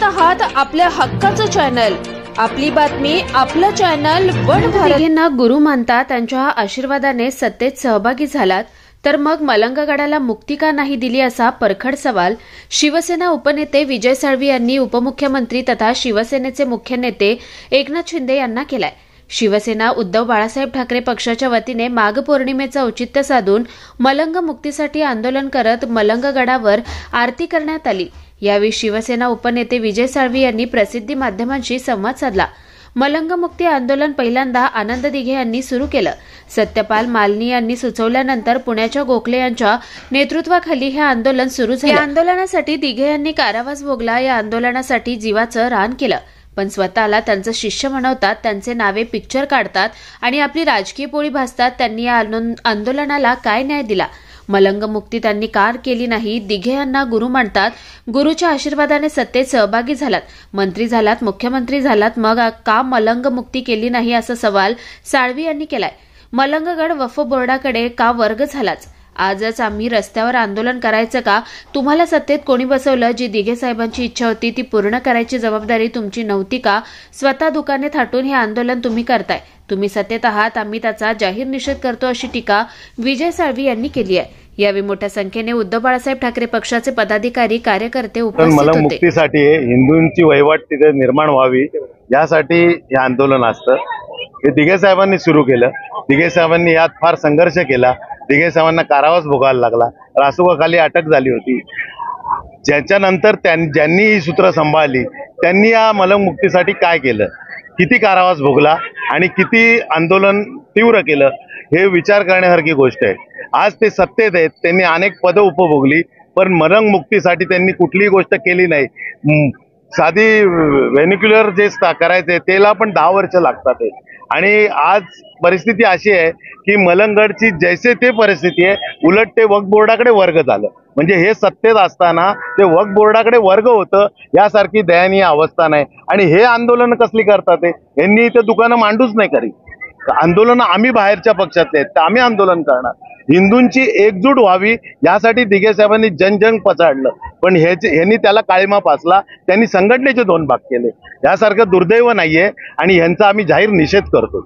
पाहत आहात आपल्या हक्काचं चॅनल, आपली बातमी, आपलं चॅनल वन भारतीयांना गुरु मानता त्यांच्या आशीर्वादाने सत्तेत सहभागी झालात तर मग मलंगगडाला मुक्ती का नाही दिली असा परखड सवाल शिवसेना उपनेते विजय साळवी यांनी उपमुख्यमंत्री तथा शिवसेनेचे मुख्य नेते एकनाथ शिंदे यांना केलाय। शिवसेना उद्धव बाळासाहेब ठाकरे पक्षाच्या वतीने माघ पौर्णिमेचं औचित्य साधून मलंग मुक्तीसाठी आंदोलन करत मलंगगडावर आरती करण्यात आली। यावेळी शिवसेना उपनेते विजय साळवी यांनी प्रसिद्धी माध्यमांशी संवाद साधला। मलंग मुक्ती आंदोलन पहिल्यांदा आनंद दिघे यांनी सुरू केलं। सत्यपाल मालनी यांनी सुचवल्यानंतर पुण्याच्या गोखले यांच्या नेतृत्वाखाली हे आंदोलन सुरू झालं। या आंदोलनासाठी दिघे यांनी कारावास भोगला। या आंदोलनासाठी जीवाचं रान केलं, पण स्वतःला त्यांचं शिष्य म्हणवतात, त्यांचे नावे पिक्चर काढतात आणि आपली राजकीय पोळी भासतात। त्यांनी या आंदोलनाला काय न्याय दिला? मलंग मुक्ती त्यांनी कार केली नाही। दिघे यांना गुरु मानतात, गुरुच्या आशीर्वादाने सत्तेत सहभागी झालात, मंत्री झालात, मुख्यमंत्री झालात, मग का मलंग मुक्ती केली नाही असा सवाल साळवी यांनी केलाय। मलंगगड वक्फ बोर्डाकडे का वर्ग झालाच? आजच आम्ही रस्त्यावर आंदोलन करायचं का? तुम्हाला सत्तेत कोणी बसवलं? जी दिघे साहेबांची इच्छा होती ती पूर्ण करायची जबाबदारी तुमची नव्हती का? स्वतः दुकाने थाटून हे आंदोलन तुम्ही करताय। तुम्ही सत्तेत आहात, आम्ही त्याचा जाहीर निषेध करतो अशी टीका विजय साळवी यांनी केली आहे। यावेळी मोठ्या संख्येने उद्धव बाळासाहेब ठाकरे पक्षाचे पदाधिकारी, कार्यकर्ते उपस्थित होते। मुक्तीसाठी हिंदूंची वहिवाट तिथे निर्माण व्हावी यासाठी हे आंदोलन असतं। हे दिघे साहेबांनी सुरू केलं। दिघे साहेबांनी यात फार संघर्ष केला। दिघे साहेबांना कारावास भोगायला लागला, रासुकाखाली अटक झाली होती। ज्याच्यानंतर ज्यांनी ही सूत्र सांभाळली त्यांनी या मलंग मुक्तीसाठी काय केलं, किती कारावास भोगला आणि किती आंदोलन तीव्र केलं हे विचार करण्यासारखी गोष्ट आहे। आज ते सत्तेत आहेत, त्यांनी अनेक पदं उपभोगली, पण मलंग मुक्तीसाठी त्यांनी कुठलीही गोष्ट केली नाही। साधी व्हेनिक्युलर जे करायचे त्याला पण 10 वर्ष लागतात आणि आज परिस्थिती अशी आहे की मलंगगडची जैसे ते परिस्थिती आहे, उलट ते वक्फ बोर्डाकडे वर्ग झालं। म्हणजे हे सत्तेत असताना ते वक्फ बोर्डाकडे वर्ग होतं, यासारखी दयनीय अवस्था नाही। आणि हे आंदोलन कसली करतात? यांनी इथे दुकानं मांडूच नाही करी। आंदोलन आम्ही बाहेरच्या पक्षातले आहेत तर आम्ही आंदोलन करणार। हिंदूंची एकजूट व्हावी यासाठी दिघे साहेबांनी जनजन पछाडलं, पण ह्यांनी त्याला काळीमा फासला। त्यांनी संघटनेचे 2 भाग केले। यासारखं दुर्दैव नाहीये आणि ह्यांचा आम्ही जाहीर निषेध करतो।